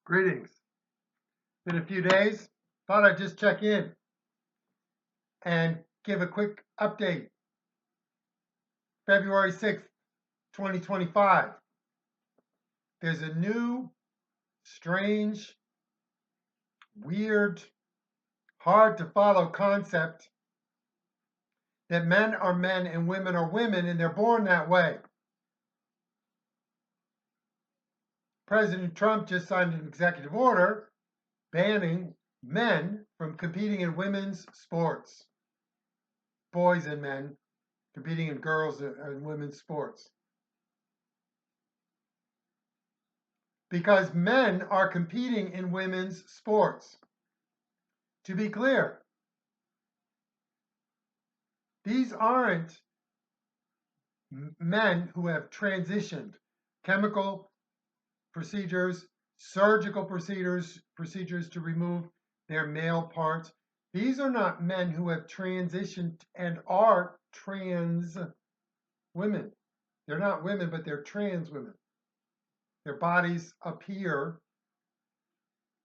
Greetings. Been a few days. Thought I'd just check in and give a quick update. February 6th, 2025. There's a new, strange, weird, hard to follow concept that men are men and women are women and they're born that way. President Trump just signed an executive order banning men from competing in women's sports. Boys and men competing in girls and women's sports. Because men are competing in women's sports. To be clear, these aren't men who have transitioned. Chemical procedures, surgical procedures to remove their male parts. These are not men who have transitioned and are trans women. They're not women, but they're trans women. Their bodies appear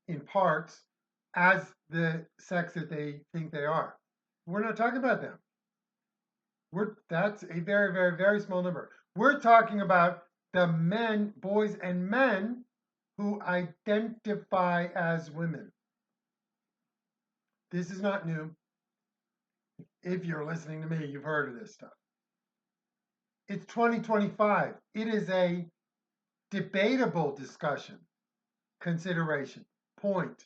in parts as the sex that they think they are. We're not talking about them. That's a very, very, very small number. We're talking about the men, boys and men who identify as women. This is not new. If you're listening to me, you've heard of this stuff. It's 2025. It is a debatable discussion, consideration, point.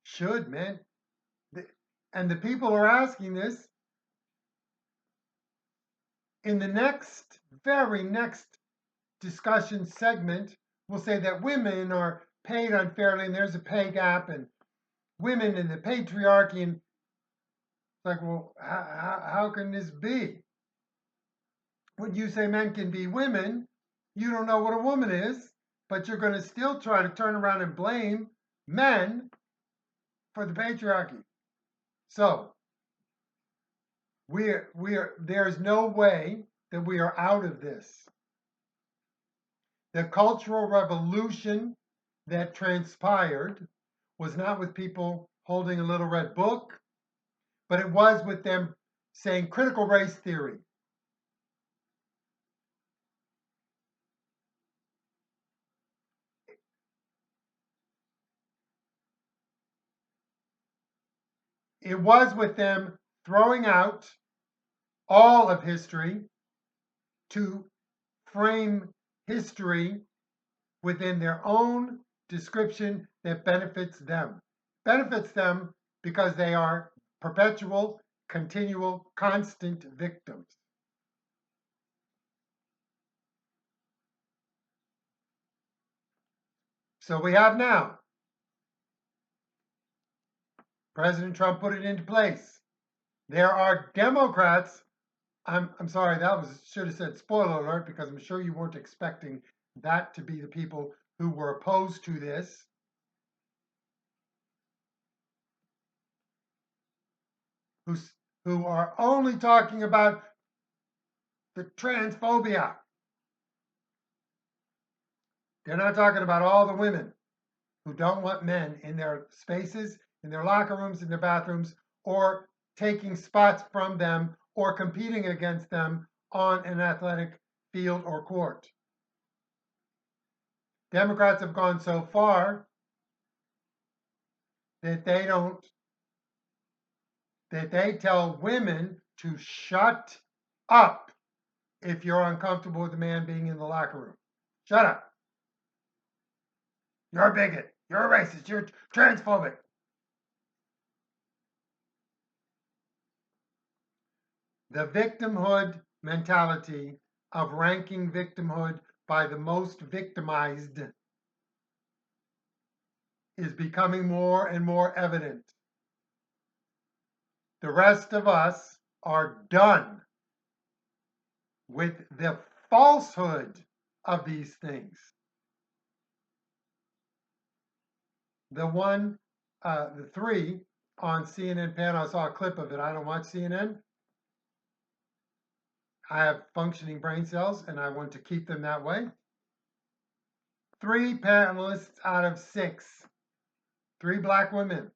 Should men, and the people are asking this in the very next discussion segment, will say that women are paid unfairly and there's a pay gap and women and the patriarchy. And it's like, well, how can this be? When you say men can be women, you don't know what a woman is, but you're going to still try to turn around and blame men for the patriarchy. So there's no way that we are out of this. The Cultural Revolution that transpired was not with people holding a little red book, but it was with them saying critical race theory. It was with them throwing out all of history to frame history within their own description that benefits them. Benefits them because they are perpetual, continual, constant victims. So we have now. President Trump put it into place. There are Democrats. I'm sorry, should have said spoiler alert, because I'm sure you weren't expecting that to be the people who were opposed to this. Who are only talking about the transphobia. They're not talking about all the women who don't want men in their spaces, in their locker rooms, in their bathrooms, or taking spots from them or competing against them on an athletic field or court. Democrats have gone so far that they tell women to shut up if you're uncomfortable with a man being in the locker room. Shut up. You're a bigot. You're a racist. You're transphobic. The victimhood mentality of ranking victimhood by the most victimized is becoming more and more evident. The rest of us are done with the falsehood of these things. The three on CNN panel, I saw a clip of it. I don't watch CNN. I have functioning brain cells and I want to keep them that way. 3 panelists out of 6. 3 black women.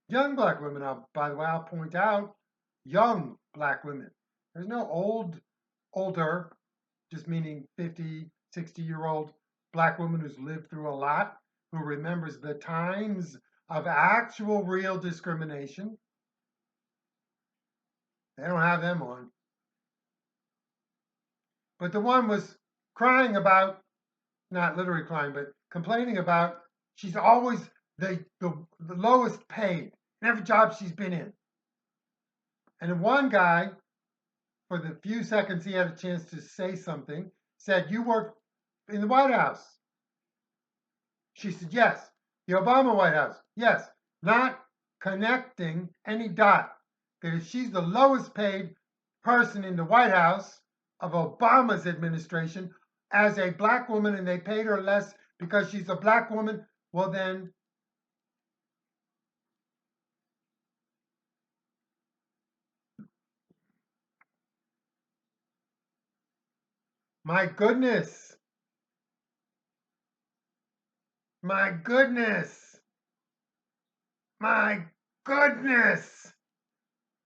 Young black women, by the way, I'll point out, young black women. There's no older, just meaning 50, 60-year-old black woman who's lived through a lot, who remembers the times of actual real discrimination. They don't have them on. But the one was crying about, not literally crying, but complaining about she's always the lowest paid in every job she's been in. And then one guy, for the few seconds he had a chance to say something, said, "You work in the White House?" She said, "Yes." "The Obama White House?" "Yes." Not connecting any dot that if she's the lowest paid person in the White House of Obama's administration as a black woman and they paid her less because she's a black woman, well then my goodness. My goodness. My goodness.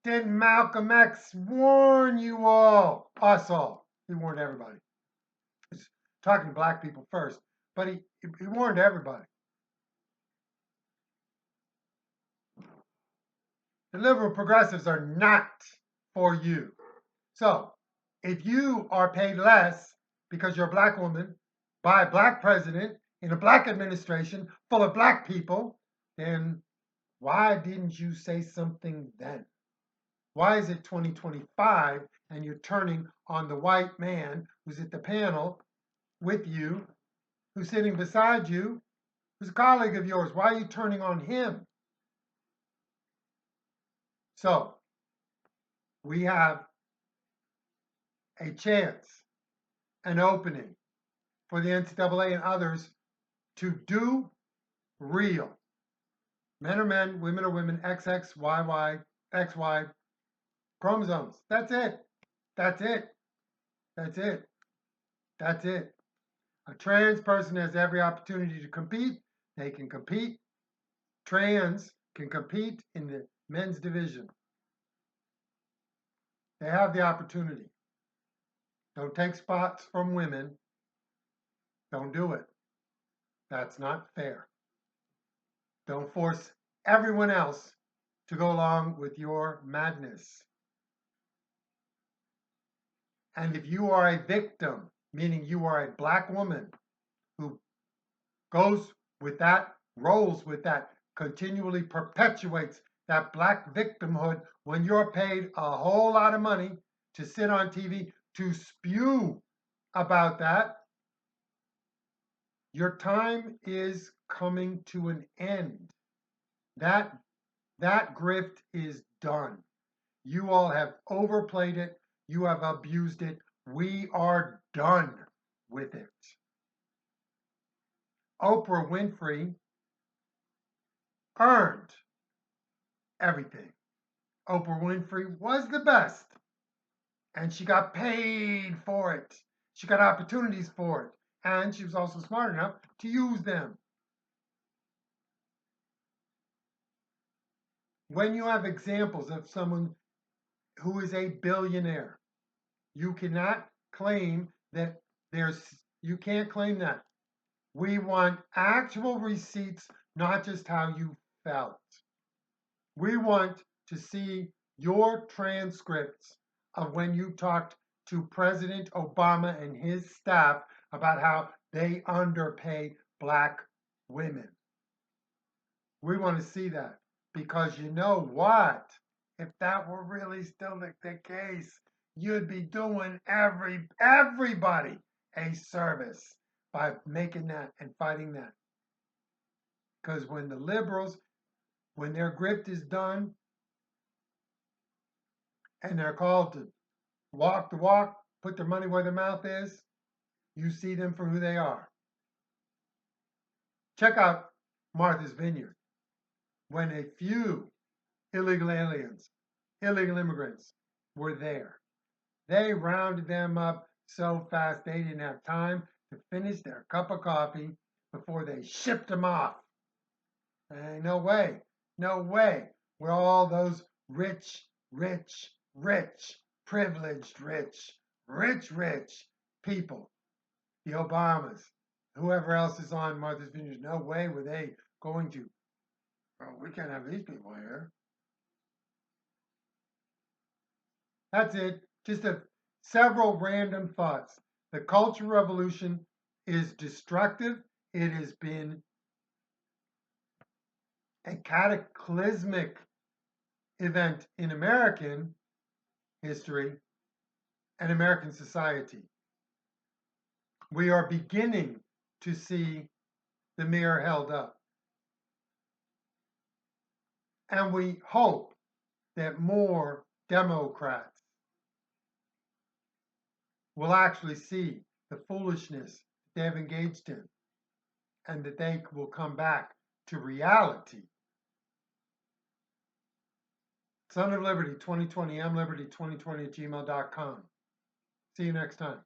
Didn't Malcolm X warn you all? Us all. He warned everybody. He's talking to black people first, but he warned everybody. The liberal progressives are not for you. So if you are paid less because you're a black woman by a black president in a black administration full of black people, then why didn't you say something then? Why is it 2025 and you're turning on the white man who's at the panel with you, who's sitting beside you, who's a colleague of yours? Why are you turning on him? So we have a chance, an opening for the NCAA and others to do real. Men are men, women are women, XX, YY, XY chromosomes. That's it. That's it. That's it. That's it. A trans person has every opportunity to compete. They can compete. Trans can compete in the men's division. They have the opportunity. Don't take spots from women. Don't do it. That's not fair. Don't force everyone else to go along with your madness. And if you are a victim, meaning you are a black woman who goes with that, rolls with that, continually perpetuates that black victimhood when you're paid a whole lot of money to sit on TV to spew about that, your time is coming to an end. That grift is done. You all have overplayed it. You have abused it. We are done with it. Oprah Winfrey earned everything. Oprah Winfrey was the best, and she got paid for it. She got opportunities for it, and she was also smart enough to use them. When you have examples of someone who is a billionaire, you cannot claim that you can't claim that. We want actual receipts, not just how you felt. We want to see your transcripts of when you talked to President Obama and his staff about how they underpay black women. We want to see that because you know what? If that were really still the case, you'd be doing everybody a service by making that and fighting that. Because when the liberals, when their grift is done and they're called to walk the walk, put their money where their mouth is, you see them for who they are. Check out Martha's Vineyard. When a few illegal aliens, illegal immigrants were there, they rounded them up so fast they didn't have time to finish their cup of coffee before they shipped them off. No way, no way. We're all those rich, privileged rich people. The Obamas, whoever else is on Martha's Vineyard, no way were they going to, oh, we can't have these people here. That's it. Just several random thoughts. The Cultural Revolution is destructive. It has been a cataclysmic event in American history and American society. We are beginning to see the mirror held up. And we hope that more Democrats will actually see the foolishness they have engaged in and that they will come back to reality. Son of Liberty 2020, mliberty2020 at gmail.com. See you next time.